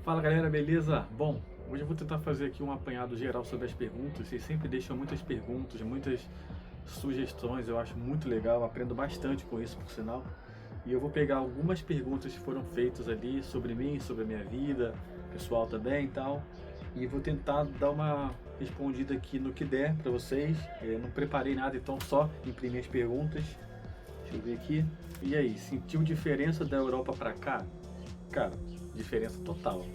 Fala galera, beleza? Bom, hoje eu vou tentar fazer aqui um apanhado geral sobre as perguntas. Vocês sempre deixam muitas perguntas, muitas sugestões, eu acho muito legal, aprendo bastante com isso, por sinal. E eu vou pegar algumas perguntas que foram feitas ali sobre mim, sobre a minha vida, pessoal também e tal. E vou tentar dar uma respondida aqui no que der pra vocês. Eu não preparei nada, então só imprimi as perguntas. Deixa eu ver aqui. E aí, sentiu diferença da Europa pra cá? Cara, diferença total.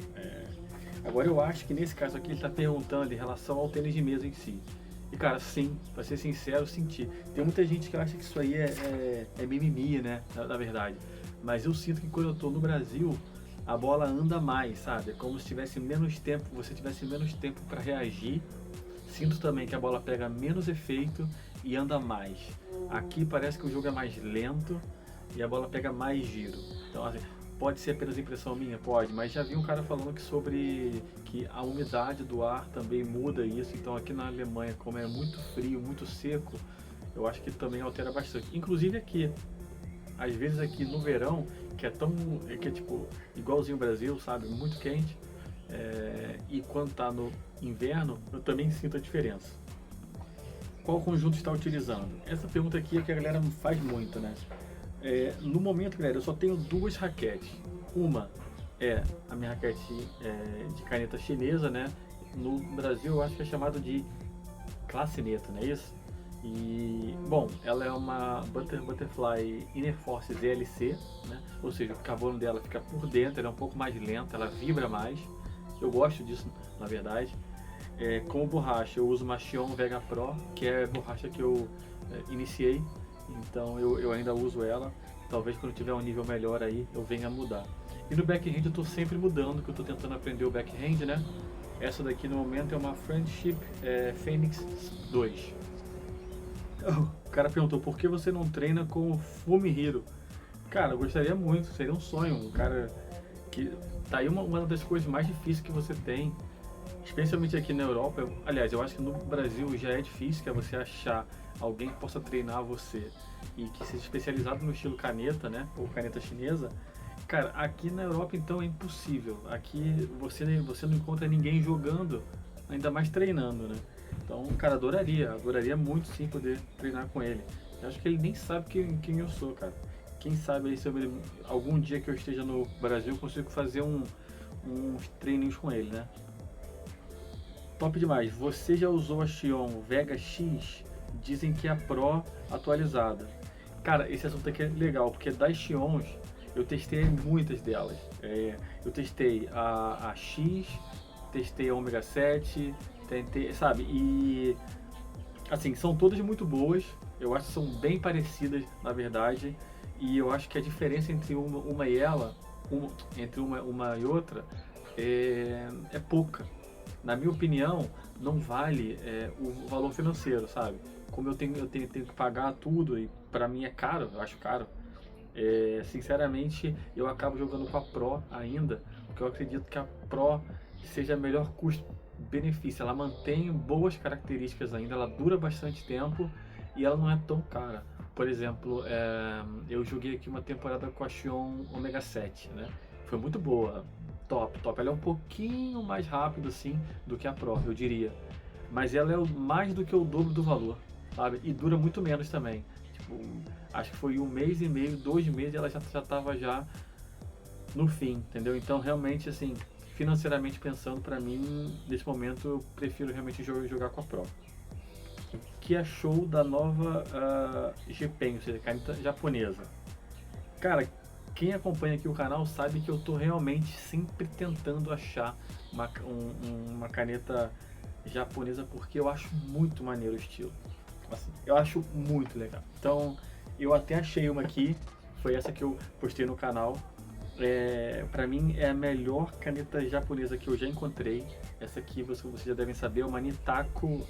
Agora eu acho que nesse caso aqui ele está perguntando em relação ao tênis de mesa em si. E cara, sim, pra ser sincero, senti. Tem muita gente que acha que isso aí é mimimi, né? Na verdade. Mas eu sinto que quando eu tô no Brasil, a bola anda mais, sabe? É como se tivesse menos tempo, você tivesse menos tempo para reagir. Sinto também que a bola pega menos efeito e anda mais. Aqui parece que o jogo é mais lento e a bola pega mais giro. Então, assim, pode ser apenas impressão minha? Pode, mas já vi um cara falando que sobre que a umidade do ar também muda isso. Então aqui na Alemanha, como é muito frio, muito seco, eu acho que também altera bastante. Inclusive aqui, às vezes aqui no verão, que é tipo igualzinho o Brasil, sabe, muito quente, e quando tá no inverno, eu também sinto a diferença. Qual conjunto está utilizando? Essa pergunta aqui é que a galera faz muito, né? No momento, galera, eu só tenho duas raquetes. Uma é a minha raquete de caneta chinesa, né? No Brasil eu acho que é chamado de clacineta, não é isso? E, bom, ela é uma Butterfly Inner Force ZLC, né? Ou seja, o carbono dela fica por dentro, ela é um pouco mais lenta, ela vibra mais. Eu gosto disso, na verdade. Como borracha, eu uso uma Xion Vega Pro, que é a borracha que eu iniciei. Então eu ainda uso ela. Talvez quando tiver um nível melhor aí eu venha a mudar. E no backhand eu estou sempre mudando, que eu estou tentando aprender o backhand, né? Essa daqui no momento é uma Friendship Phoenix 2. O cara perguntou por que você não treina com o Fumihiro. Cara, eu gostaria muito, seria um sonho. Um cara que tá aí uma das coisas mais difíceis que você tem, especialmente aqui na Europa. Aliás, eu acho que no Brasil já é difícil, que é você achar alguém que possa treinar você e que seja especializado no estilo caneta, né, ou caneta chinesa. Cara, aqui na Europa então é impossível. Aqui você não encontra ninguém jogando, ainda mais treinando, né? Então, cara, adoraria muito sim poder treinar com ele. Eu acho que ele nem sabe quem eu sou, cara. Quem sabe aí sobre algum dia que eu esteja no Brasil eu consigo fazer uns treininhos com ele, né? Top demais. Você já usou a Xion Vega X? Dizem que é a Pro atualizada. Cara, esse assunto aqui é legal, porque das Xions eu testei muitas delas. Eu testei a X, testei a Ômega 7, tentei, sabe? E assim, são todas muito boas. Eu acho que são bem parecidas, na verdade. E eu acho que a diferença entre uma e ela, entre uma e outra, é pouca. Na minha opinião, não vale o valor financeiro, sabe? Como eu tenho que pagar tudo e pra mim é caro, eu acho caro. Sinceramente, eu acabo jogando com a Pro ainda, porque eu acredito que a Pro seja a melhor custo-benefício. Ela mantém boas características ainda, ela dura bastante tempo e ela não é tão cara. Por exemplo, eu joguei aqui uma temporada com a Xion Omega 7, né? Foi muito boa, top. Ela é um pouquinho mais rápida assim do que a Pro, eu diria. Mas ela é mais do que o dobro do valor, sabe? E dura muito menos também. Tipo, acho que foi 1 mês e meio, 2 meses, ela já estava já no fim, entendeu? Então realmente assim, financeiramente pensando, pra mim, nesse momento eu prefiro realmente jogar com a Pro. O que achou da nova G-Pen, ou seja, caneta japonesa? Cara, quem acompanha aqui o canal sabe que eu tô realmente sempre tentando achar uma caneta japonesa, porque eu acho muito maneiro o estilo. Assim, eu acho muito legal. Então, eu até achei uma aqui, foi essa que eu postei no canal. Pra mim é a melhor caneta japonesa que eu já encontrei. Essa aqui vocês já devem saber, é uma Nitaco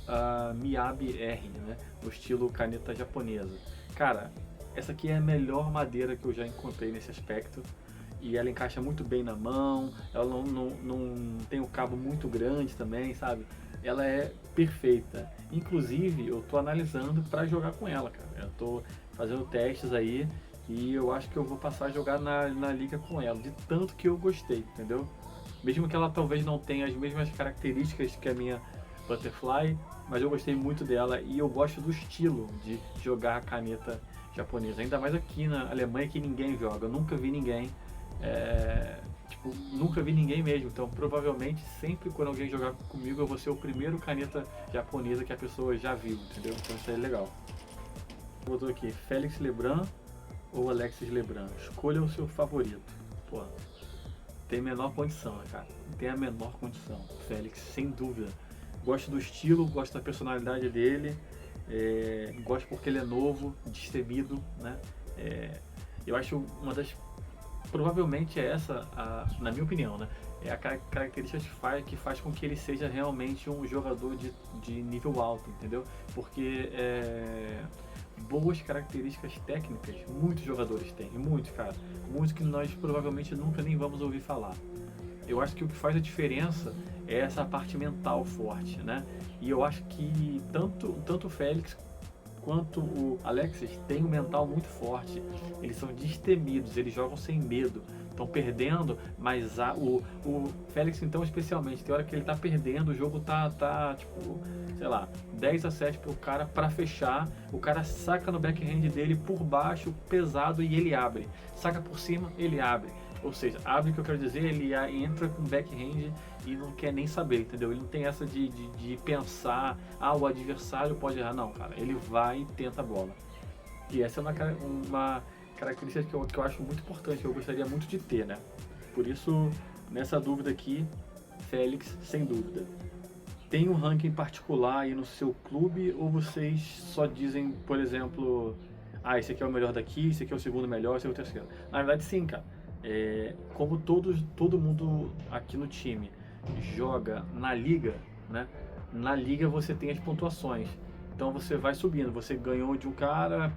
Miyabi R, né? No estilo caneta japonesa. Cara, essa aqui é a melhor madeira que eu já encontrei nesse aspecto. E ela encaixa muito bem na mão, ela não tem um cabo muito grande também, sabe? Ela é perfeita. Inclusive, eu tô analisando para jogar com ela, cara. Eu tô fazendo testes aí e eu acho que eu vou passar a jogar na liga com ela, de tanto que eu gostei, entendeu? Mesmo que ela talvez não tenha as mesmas características que a minha Butterfly, mas eu gostei muito dela e eu gosto do estilo de jogar a caneta japonesa. Ainda mais aqui na Alemanha que ninguém joga. Eu nunca vi ninguém, nunca vi ninguém mesmo. Então provavelmente sempre quando alguém jogar comigo eu vou ser o primeiro caneta japonesa que a pessoa já viu, entendeu? Então isso é legal. Botou aqui, Félix Lebrun ou Alexis Lebrun? Escolha o seu favorito. Pô, tem a menor condição, né, cara? Tem a menor condição. Félix, sem dúvida. Gosto do estilo, gosto da personalidade dele, gosto porque ele é novo, destemido, né? Eu acho uma das... Provavelmente é essa, na minha opinião, né? É a característica que faz com que ele seja realmente um jogador de nível alto, entendeu? Porque boas características técnicas, muitos jogadores têm, muitos, cara. Muitos que nós provavelmente nunca nem vamos ouvir falar. Eu acho que o que faz a diferença é essa parte mental forte, né? E eu acho que tanto o Félix quanto o Alexis têm um mental muito forte. Eles são destemidos, eles jogam sem medo. Estão perdendo, mas o Félix então especialmente, tem hora que ele tá perdendo, o jogo tá tipo, sei lá, 10-7 pro cara para fechar, o cara saca no backhand dele por baixo, pesado, e ele abre. Saca por cima, ele abre. Ou seja, abre o que eu quero dizer, ele entra com backhand e não quer nem saber, entendeu? Ele não tem essa de pensar, o adversário pode errar. Não, cara, ele vai e tenta a bola. E essa é uma característica que eu acho muito importante, que eu gostaria muito de ter, né? Por isso, nessa dúvida aqui, Félix, sem dúvida. Tem um ranking particular aí no seu clube ou vocês só dizem, por exemplo, esse aqui é o melhor daqui, esse aqui é o segundo melhor, esse aqui é o terceiro? Na verdade, sim, cara. Como todo mundo aqui no time joga na liga, né? Na liga você tem as pontuações. Então você vai subindo, você ganhou de um cara,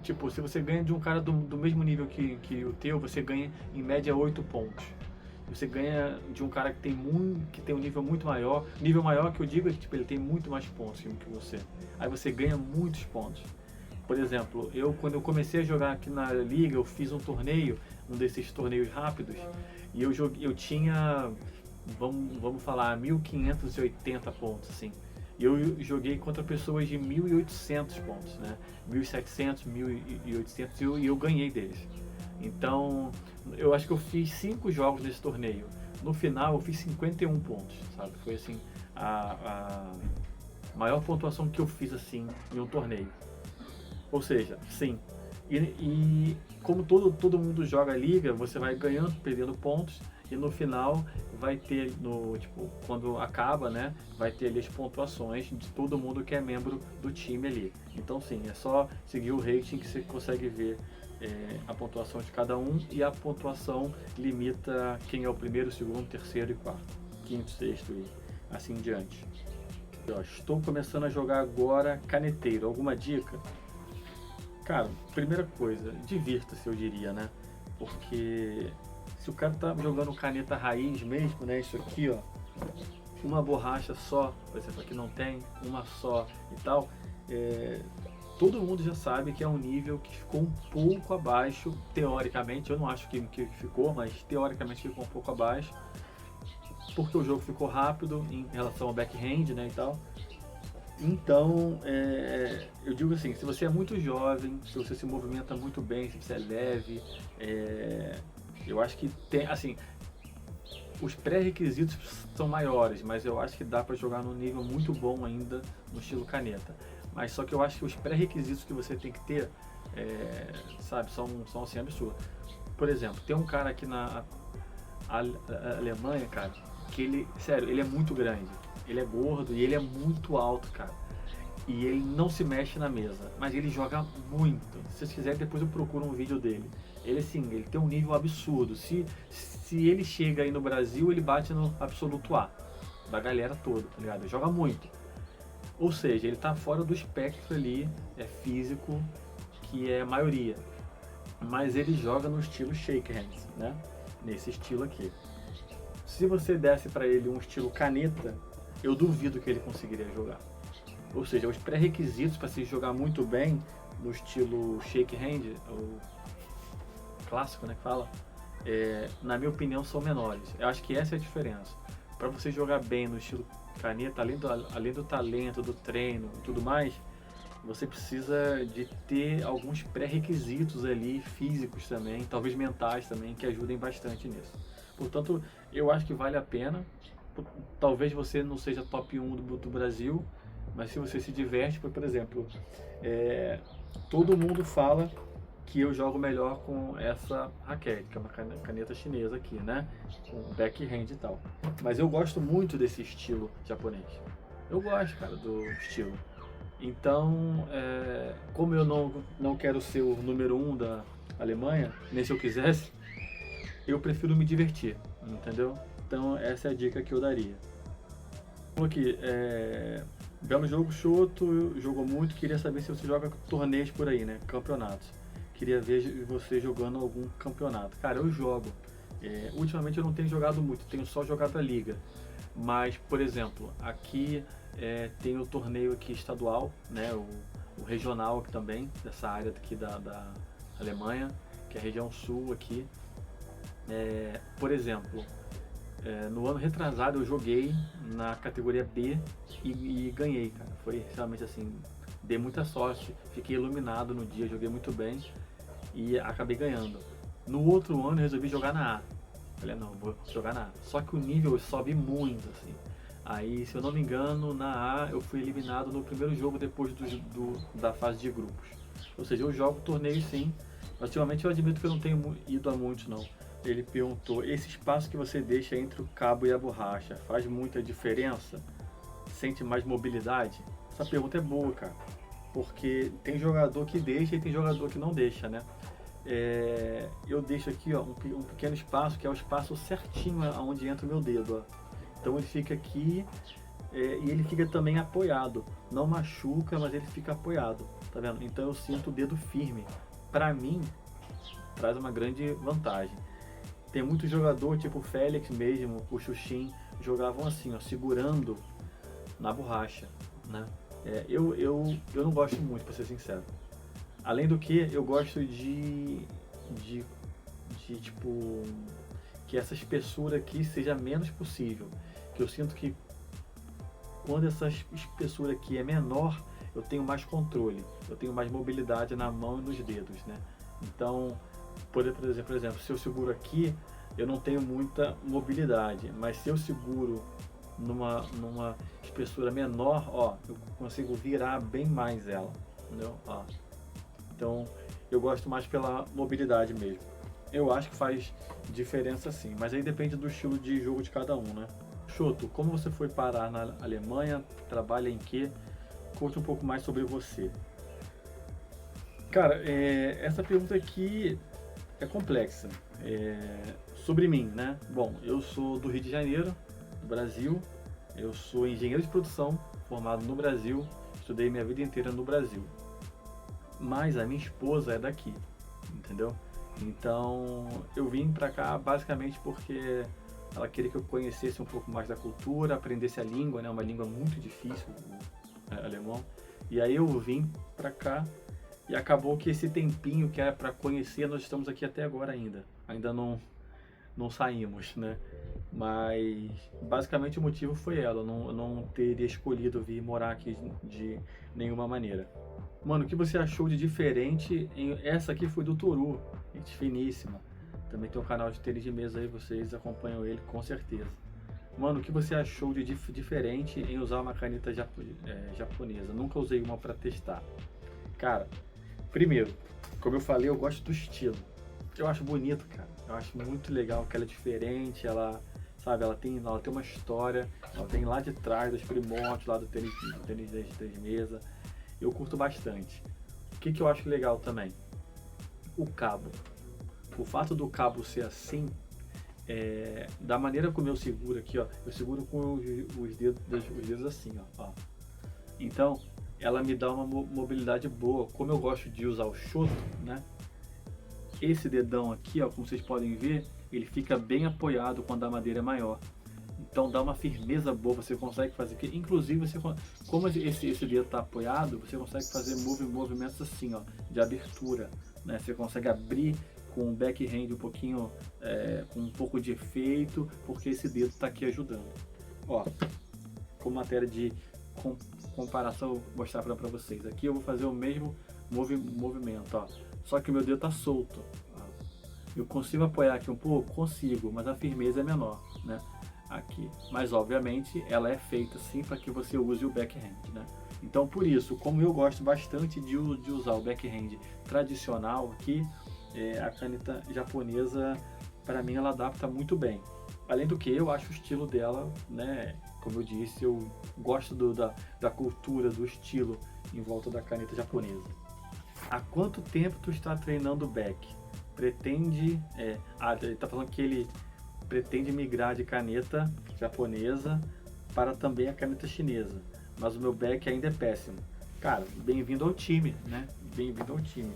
tipo, se você ganha de um cara do mesmo nível que o teu, você ganha em média 8 pontos. Você ganha de um cara que tem um nível muito maior, nível maior que eu digo é que tipo, ele tem muito mais pontos que você. Aí você ganha muitos pontos. Por exemplo, quando eu comecei a jogar aqui na liga, eu fiz um torneio, um desses torneios rápidos, e eu tinha, vamos falar, 1.580 pontos, assim. E eu joguei contra pessoas de 1.800 pontos, né? 1.700, 1.800 e eu ganhei deles. Então, eu acho que eu fiz 5 jogos nesse torneio. No final, eu fiz 51 pontos, sabe? Foi assim, a maior pontuação que eu fiz assim em um torneio. Ou seja, sim. E como todo mundo joga a liga, você vai ganhando, perdendo pontos. E no final vai ter, quando acaba, né, vai ter ali as pontuações de todo mundo que é membro do time ali. Então sim, é só seguir o rating que você consegue ver a pontuação de cada um, e a pontuação limita quem é o primeiro, segundo, terceiro e quarto, quinto, sexto e assim em diante. Estou começando a jogar agora caneteiro. Alguma dica? Cara, primeira coisa, divirta-se, eu diria, né? Porque se o cara tá jogando caneta raiz mesmo, né? Isso aqui, ó, uma borracha só, por exemplo, aqui não tem, uma só e tal, todo mundo já sabe que é um nível que ficou um pouco abaixo, teoricamente. Eu não acho que ficou, mas teoricamente ficou um pouco abaixo, porque o jogo ficou rápido em relação ao backhand, né, e tal. Então, eu digo assim, se você é muito jovem, se você se movimenta muito bem, se você é leve, eu acho que tem, assim, os pré-requisitos são maiores, mas eu acho que dá para jogar num nível muito bom ainda no estilo caneta. Mas só que eu acho que os pré-requisitos que você tem que ter, sabe, são assim absurdos. Por exemplo, tem um cara aqui na Alemanha, cara, que ele, sério, ele é muito grande. Ele é gordo e ele é muito alto, cara. E ele não se mexe na mesa, mas ele joga muito. Se vocês quiserem, depois eu procuro um vídeo dele. Ele, assim, ele tem um nível absurdo. Se ele chega aí no Brasil, ele bate no absoluto A da galera toda, tá ligado? Ele joga muito. Ou seja, ele tá fora do espectro ali, físico, que é a maioria. Mas ele joga no estilo shake hands, né? Nesse estilo aqui. Se você desse para ele um estilo caneta, eu duvido que ele conseguiria jogar. Ou seja, os pré-requisitos para se jogar muito bem no estilo shake hand, o clássico, né, que fala, na minha opinião, são menores. Eu acho que essa é a diferença. Para você jogar bem no estilo caneta, além do talento, do treino e tudo mais, você precisa de ter alguns pré-requisitos ali, físicos também, talvez mentais também, que ajudem bastante nisso. Portanto, eu acho que vale a pena. Talvez você não seja top 1 do Brasil, mas se você se diverte, por exemplo, todo mundo fala que eu jogo melhor com essa raquete, que é uma caneta chinesa aqui, né? Com backhand e tal. Mas eu gosto muito desse estilo japonês. Eu gosto, cara, do estilo. Então, como eu não quero ser o número 1 da Alemanha, nem se eu quisesse, eu prefiro me divertir, entendeu? Então, essa é a dica que eu daria. Aqui, belo jogo, Shoto, jogou muito, queria saber se você joga torneios por aí, né? Campeonatos. Queria ver você jogando algum campeonato. Cara, eu jogo. Ultimamente eu não tenho jogado muito, tenho só jogado a liga. Mas, por exemplo, aqui tem o torneio aqui estadual, né? O regional aqui também, dessa área aqui da Alemanha, que é a região sul aqui. Por exemplo, no ano retrasado eu joguei na categoria B e ganhei, cara. Foi realmente assim, dei muita sorte, fiquei iluminado no dia, joguei muito bem e acabei ganhando. No outro ano eu resolvi jogar na A. Falei, não, vou jogar na A. Só que o nível sobe muito, assim. Aí, se eu não me engano, na A eu fui eliminado no primeiro jogo depois da fase de grupos. Ou seja, eu jogo torneio sim, mas ultimamente eu admito que eu não tenho ido a muitos não. Ele perguntou, esse espaço que você deixa entre o cabo e a borracha faz muita diferença? Sente mais mobilidade? Essa pergunta é boa, cara. Porque tem jogador que deixa e tem jogador que não deixa, né? Eu deixo aqui, ó, um pequeno espaço, que é o espaço certinho onde entra o meu dedo, ó. Então ele fica aqui e ele fica também apoiado. Não machuca, mas ele fica apoiado, tá vendo? Então eu sinto o dedo firme. Pra mim, traz uma grande vantagem. Tem muito jogador, tipo o Félix mesmo, o Xuxin, jogavam assim, ó, segurando na borracha, né? Eu não gosto muito, pra ser sincero. Além do que, eu gosto de tipo, que essa espessura aqui seja menos possível. Que eu sinto que quando essa espessura aqui é menor, eu tenho mais controle, eu tenho mais mobilidade na mão e nos dedos, né? Então, por exemplo, se eu seguro aqui, eu não tenho muita mobilidade, mas se eu seguro numa espessura menor, ó, eu consigo virar bem mais ela, entendeu? Ó. Então, eu gosto mais pela mobilidade mesmo. Eu acho que faz diferença sim, mas aí depende do estilo de jogo de cada um, né? Shoto, como você foi parar na Alemanha? Trabalha em quê? Conte um pouco mais sobre você. Cara, essa pergunta aqui é complexa. Sobre mim, né? Bom, eu sou do Rio de Janeiro, do Brasil. Eu sou engenheiro de produção, formado no Brasil. Estudei minha vida inteira no Brasil. Mas a minha esposa é daqui, entendeu? Então eu vim pra cá basicamente porque ela queria que eu conhecesse um pouco mais da cultura, aprendesse a língua, né? Uma língua muito difícil, o alemão. E aí eu vim pra cá e acabou que esse tempinho que era pra conhecer, nós estamos aqui até agora ainda. Ainda não saímos, né? Mas basicamente o motivo foi ela, eu não teria escolhido vir morar aqui de nenhuma maneira. Mano, o que você achou de diferente? Essa aqui foi do Toru, gente finíssima. Também tem um canal de tênis de mesa aí, vocês acompanham ele com certeza. Mano, o que você achou de diferente em usar uma caneta japonesa? Nunca usei uma pra testar. Cara, primeiro, como eu falei, eu gosto do estilo. Eu acho bonito, cara. Eu acho muito legal que ela é diferente, ela, sabe, ela tem uma história, ela tem lá de trás, dos primórdios, lá do tênis de mesa. Eu curto bastante. O que eu acho legal também? O cabo. O fato do cabo ser assim, da maneira como eu seguro aqui, ó, eu seguro com os dedos assim, ó. Então, ela me dá uma mobilidade boa. Como eu gosto de usar o Shoto, né? Esse dedão aqui, ó, como vocês podem ver, ele fica bem apoiado quando a madeira é maior. Então dá uma firmeza boa, você consegue fazer, inclusive como esse dedo está apoiado, você consegue fazer movimentos assim, ó, de abertura, né? Você consegue abrir com o backhand um pouquinho, com um pouco de efeito, porque esse dedo está aqui ajudando. Ó, com matéria de comparação, eu vou mostrar para vocês. Aqui eu vou fazer o mesmo movimento, ó, só que o meu dedo está solto. Eu consigo apoiar aqui um pouco? Consigo, mas a firmeza é menor, né? Aqui. Mas, obviamente, ela é feita sim para que você use o backhand, né? Então, por isso, como eu gosto bastante de usar o backhand tradicional aqui, a caneta japonesa, para mim, ela adapta muito bem. Além do que, eu acho o estilo dela, né? Como eu disse, eu gosto da cultura, do estilo em volta da caneta japonesa. Há quanto tempo tu está treinando back? Pretende... ele está falando que ele pretende migrar de caneta japonesa para também a caneta chinesa, mas o meu back ainda é péssimo. Cara, bem-vindo ao time, né? Bem-vindo ao time.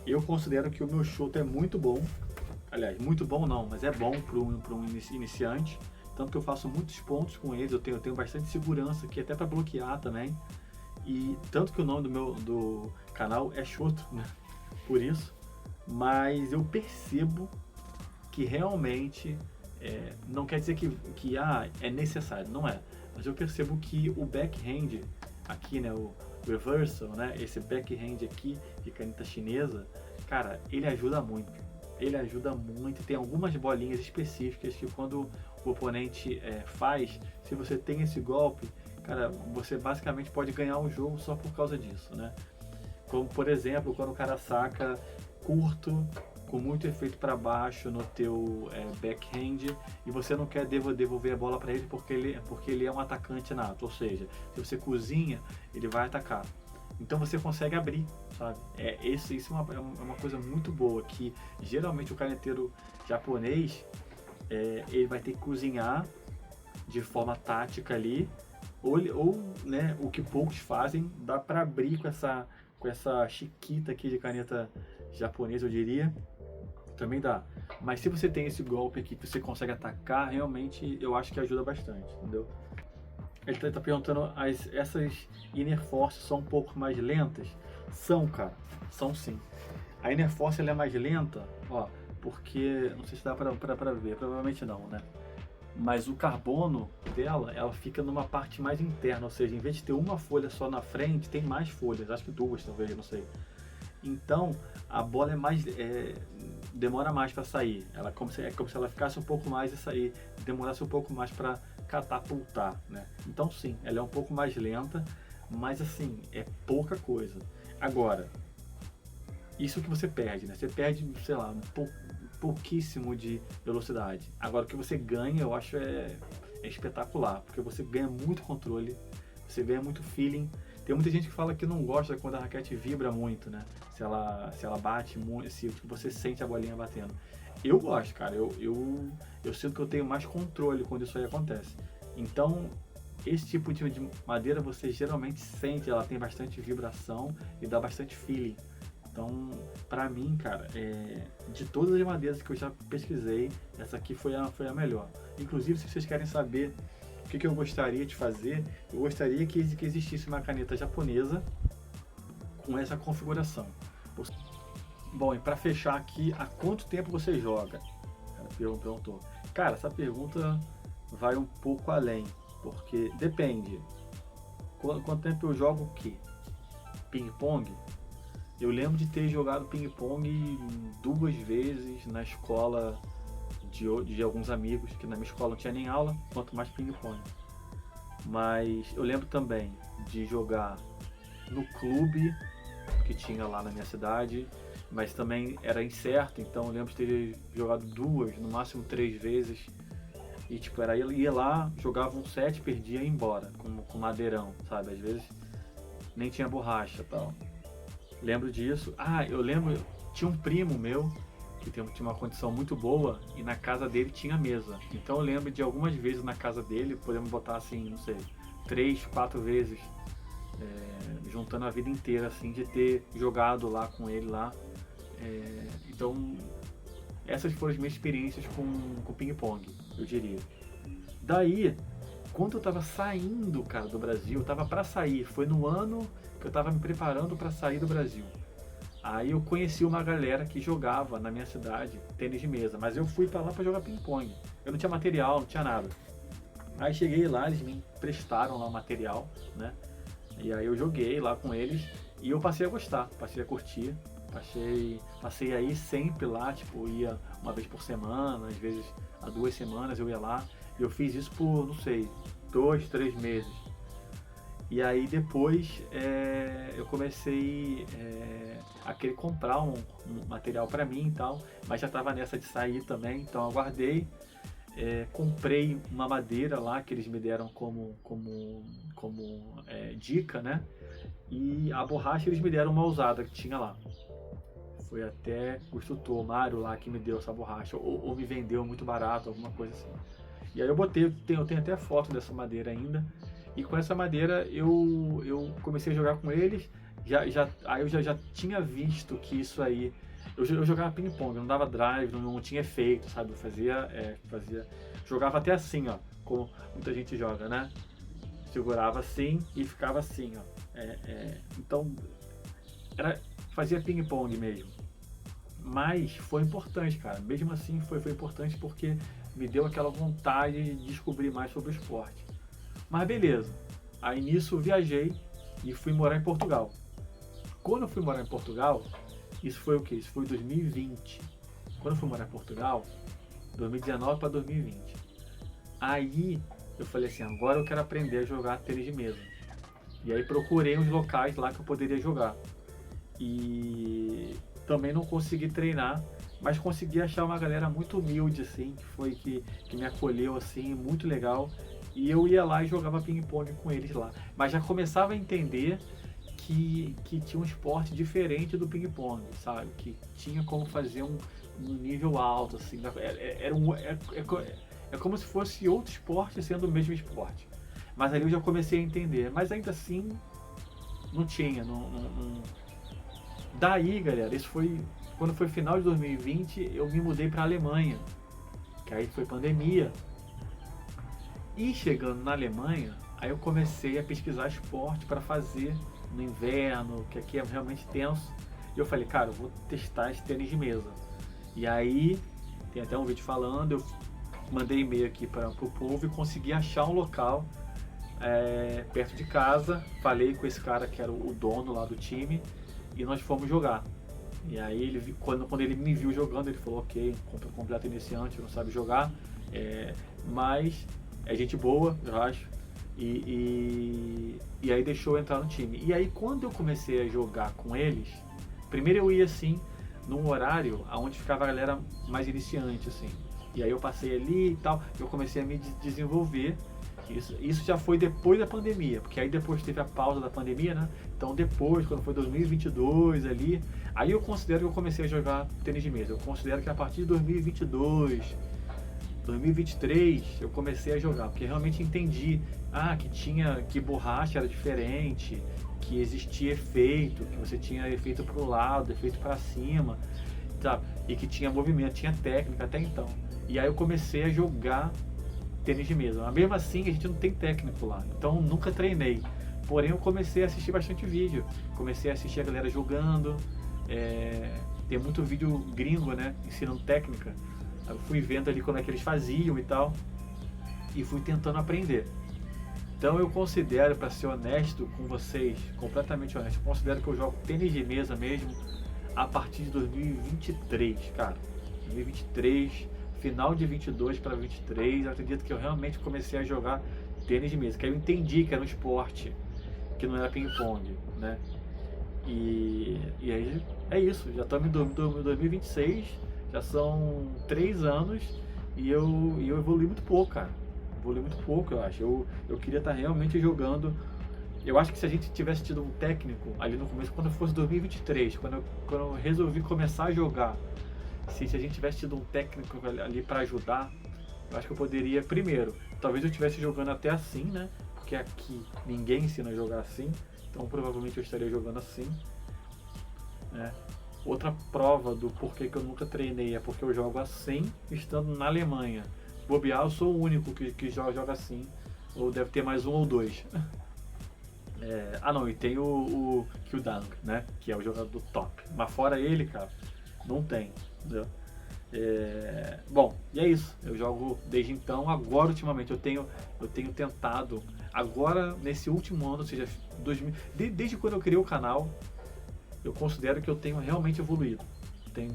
Eu considero que o meu chute é muito bom. Aliás, muito bom não, mas é bom para um iniciante. Tanto que eu faço muitos pontos com eles, eu tenho bastante segurança aqui, até para bloquear também. E tanto que o nome do canal é Shoto, né? Por isso. Mas eu percebo que realmente, não quer dizer que é necessário, não é. Mas eu percebo que o backhand aqui, né, o reversal, né, esse backhand aqui de caneta chinesa, cara, ele ajuda muito. Ele ajuda muito, tem algumas bolinhas específicas que quando o oponente faz, se você tem esse golpe, cara, você basicamente pode ganhar o jogo só por causa disso, né? Como, por exemplo, quando o cara saca curto, com muito efeito para baixo no teu backhand, e você não quer devolver a bola para ele porque ele é um atacante nato, ou seja, se você cozinha, ele vai atacar. Então você consegue abrir, sabe? Isso é uma coisa muito boa, que geralmente o caneteiro japonês, ele vai ter que cozinhar de forma tática ali, ou né, o que poucos fazem, dá para abrir com essa chiquita aqui de caneta japonesa, eu diria, também dá. Mas se você tem esse golpe aqui que você consegue atacar, realmente eu acho que ajuda bastante, entendeu? Ele tá perguntando, essas Inner Force são um pouco mais lentas? São, cara, são sim. A Inner Force ela é mais lenta, ó, porque, não sei se dá pra ver, provavelmente não, né? Mas o carbono dela, ela fica numa parte mais interna, ou seja, em vez de ter uma folha só na frente, tem mais folhas, acho que duas talvez, não sei. Então, a bola demora mais para sair, é como se ela ficasse um pouco mais e sair, demorasse um pouco mais para catapultar, né? Então sim, ela é um pouco mais lenta, mas assim, é pouca coisa. Agora, isso que você perde, né? Você perde, sei lá, pouquíssimo de velocidade. Agora, o que você ganha, eu acho espetacular, porque você ganha muito controle, você ganha muito feeling. Tem muita gente que fala que não gosta quando a raquete vibra muito, né? Se ela bate muito, se você sente a bolinha batendo. Eu gosto, cara. Eu sinto que eu tenho mais controle quando isso aí acontece. Então, esse tipo de madeira você geralmente sente, ela tem bastante vibração e dá bastante feeling. Então, pra mim, cara, de todas as madeiras que eu já pesquisei, essa aqui foi a melhor. Inclusive, se vocês querem saber o que eu gostaria de fazer, eu gostaria que existisse uma caneta japonesa com essa configuração. Bom, e para fechar aqui, há quanto tempo você joga? Ela perguntou. Cara, essa pergunta vai um pouco além, porque depende. Quanto tempo eu jogo o quê? Ping-pong? Eu lembro de ter jogado ping-pong 2 vezes na escola de alguns amigos, que na minha escola não tinha nem aula, quanto mais ping-pong. Mas eu lembro também de jogar no clube que tinha lá na minha cidade, mas também era incerto, então eu lembro de ter jogado 2, no máximo 3 vezes. E tipo, ia lá, jogava um set, perdia e ia embora, com madeirão, sabe? Às vezes nem tinha borracha e tal. Lembro disso. Eu lembro, tinha um primo meu que tinha uma condição muito boa e na casa dele tinha mesa. Então eu lembro de algumas vezes na casa dele, podemos botar assim, não sei, 3, 4 vezes, juntando a vida inteira, assim, de ter jogado lá com ele lá. Então, essas foram as minhas experiências com ping-pong, eu diria. Daí, quando eu tava saindo, cara, do Brasil, tava pra sair, foi no ano que eu tava me preparando pra sair do Brasil. Aí eu conheci uma galera que jogava na minha cidade tênis de mesa, mas eu fui pra lá pra jogar ping-pong. Eu não tinha material, não tinha nada. Aí cheguei lá, eles me emprestaram lá o material, né? E aí eu joguei lá com eles e eu passei a gostar, passei a curtir. Passei aí sempre lá, tipo, ia uma vez por semana, às vezes há 2 semanas eu ia lá. E eu fiz isso por, não sei, 2, 3 meses. E aí depois eu comecei a querer comprar um material para mim e tal, mas já estava nessa de sair também, então eu aguardei. Comprei uma madeira lá que eles me deram como dica, né? E a borracha eles me deram uma usada que tinha lá. Foi até o instrutor Mário lá que me deu essa borracha, ou me vendeu muito barato, alguma coisa assim. E aí eu botei, eu tenho até foto dessa madeira ainda. E com essa madeira eu comecei a jogar com eles. Aí eu já tinha visto que isso aí. Eu jogava ping-pong, não dava drive, não tinha efeito, sabe? Eu fazia. Jogava até assim, ó, como muita gente joga, né? Segurava assim e ficava assim, ó. Então, fazia ping-pong mesmo. Mas foi importante, cara. Mesmo assim, foi importante porque me deu aquela vontade de descobrir mais sobre o esporte. Mas beleza. Aí nisso eu viajei e fui morar em Portugal. Quando eu fui morar em Portugal, isso foi o quê? Isso foi 2020. Quando eu fui morar em Portugal, 2019 para 2020. Aí eu falei assim, agora eu quero aprender a jogar tênis de mesa. E aí procurei uns locais lá que eu poderia jogar. E também não consegui treinar, mas consegui achar uma galera muito humilde, assim, que me acolheu, assim, muito legal. E eu ia lá e jogava ping-pong com eles lá. Mas já começava a entender que tinha um esporte diferente do ping-pong, sabe? Que tinha como fazer um nível alto, assim. É como se fosse outro esporte sendo o mesmo esporte. Mas ali eu já comecei a entender. Mas ainda assim, não tinha. Daí, galera, isso foi quando foi final de 2020, eu me mudei para a Alemanha, que aí foi pandemia. E chegando na Alemanha, aí eu comecei a pesquisar esporte para fazer no inverno, que aqui é realmente tenso. E eu falei, cara, eu vou testar esse tênis de mesa. E aí, tem até um vídeo falando, eu mandei e-mail aqui para o povo e consegui achar um local perto de casa. Falei com esse cara que era o dono lá do time e nós fomos jogar. E aí, quando ele me viu jogando, ele falou, ok, completo iniciante, não sabe jogar, mas é gente boa, eu acho. E aí deixou eu entrar no time. E aí quando eu comecei a jogar com eles, primeiro eu ia assim, num horário onde ficava a galera mais iniciante, assim. E aí eu passei ali e tal, eu comecei a me desenvolver. Isso já foi depois da pandemia, porque aí depois teve a pausa da pandemia, né? Então depois, quando foi 2022 ali, aí eu considero que eu comecei a jogar tênis de mesa. Eu considero que a partir de 2022, 2023 eu comecei a jogar, porque realmente entendi que borracha era diferente, que existia efeito, que você tinha efeito para o lado, efeito para cima, sabe? E que tinha movimento, tinha técnica até então. E aí eu comecei a jogar tênis de mesa. Mas mesmo assim a gente não tem técnico lá, então nunca treinei. Porém eu comecei a assistir bastante vídeo, comecei a assistir a galera jogando, tem muito vídeo gringo, né, ensinando técnica. Eu fui vendo ali como é que eles faziam e tal, e fui tentando aprender. Então eu considero, para ser honesto com vocês, completamente honesto, eu considero que eu jogo tênis de mesa mesmo a partir de 2023, cara. 2023, final de 22 para 23, eu acredito que eu realmente comecei a jogar tênis de mesa, que aí eu entendi que era um esporte, que não era ping-pong, né? E aí é isso, já estamos em 2026, já são 3 anos e eu evolui muito pouco, cara. Evolui muito pouco, eu acho. Eu queria estar realmente jogando. Eu acho que se a gente tivesse tido um técnico ali no começo, quando fosse 2023, quando eu resolvi começar a jogar, se a gente tivesse tido um técnico ali para ajudar, eu acho que eu poderia, primeiro, talvez eu estivesse jogando até assim, né? Porque aqui ninguém ensina a jogar assim, então provavelmente eu estaria jogando assim, né? Outra prova do porquê que eu nunca treinei é porque eu jogo assim, estando na Alemanha. Bobear, eu sou o único que joga assim, ou deve ter mais um ou dois. Não, e tem o Kyudang, né? Que é o jogador top. Mas fora ele, cara, não tem, entendeu? Bom, e é isso. Eu jogo desde então. Agora, ultimamente, eu tenho tentado. Agora, nesse último ano, ou seja, desde quando eu criei o canal, eu considero que eu tenho realmente evoluído.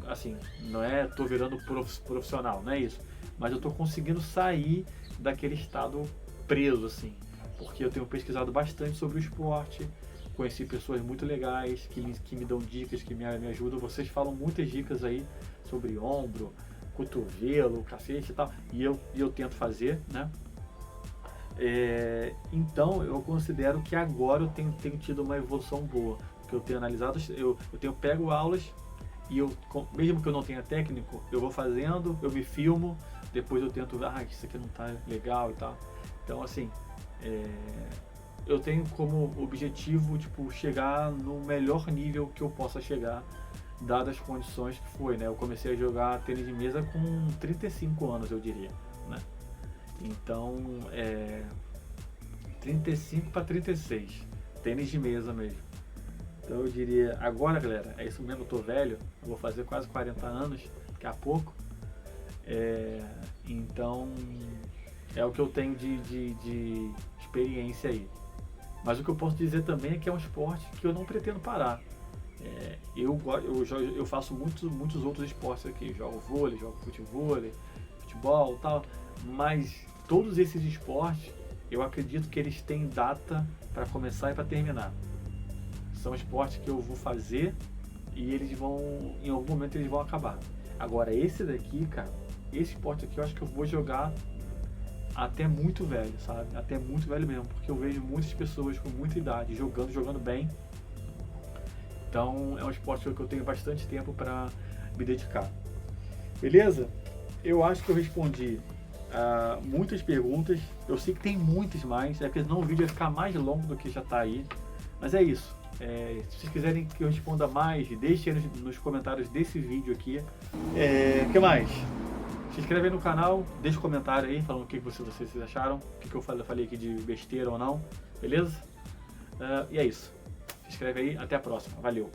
Assim, não é tô virando profissional, não é isso. Mas eu tô conseguindo sair daquele estado preso, assim. Porque eu tenho pesquisado bastante sobre o esporte, conheci pessoas muito legais que me dão dicas, que me ajudam. Vocês falam muitas dicas aí sobre ombro, cotovelo, cacete e tal, e eu tento fazer, né? Então eu considero que agora eu tenho tido uma evolução boa, porque eu tenho analisado, eu pego aulas e mesmo que eu não tenha técnico, eu vou fazendo, eu me filmo, depois eu tento, isso aqui não tá legal e tal. Então assim, eu tenho como objetivo, tipo, chegar no melhor nível que eu possa chegar, dadas as condições que foi, né? Eu comecei a jogar tênis de mesa com 35 anos, eu diria, né? Então, 35 para 36, tênis de mesa mesmo. Então eu diria, agora galera, é isso mesmo, eu tô velho, eu vou fazer quase 40 anos, daqui a pouco. Então, é o que eu tenho de experiência aí. Mas o que eu posso dizer também é que é um esporte que eu não pretendo parar. Eu faço muitos outros esportes aqui, jogo vôlei, jogo futebol e tal, mas todos esses esportes eu acredito que eles têm data para começar e para terminar. São esportes que eu vou fazer e em algum momento eles vão acabar. Agora esse daqui, cara, esse esporte aqui eu acho que eu vou jogar até muito velho, sabe? Até muito velho mesmo, porque eu vejo muitas pessoas com muita idade jogando bem. Então é um esporte que eu tenho bastante tempo para me dedicar. Beleza? Eu acho que eu respondi muitas perguntas. Eu sei que tem muitas mais, porque senão o vídeo vai ficar mais longo do que já está aí. Mas é isso. Se vocês quiserem que eu responda mais, deixem aí nos comentários desse vídeo aqui. O que mais? Se inscreve aí no canal, deixa um comentário aí falando o que vocês acharam, o que eu falei aqui de besteira ou não, beleza? E é isso. Se inscreve aí, até a próxima. Valeu!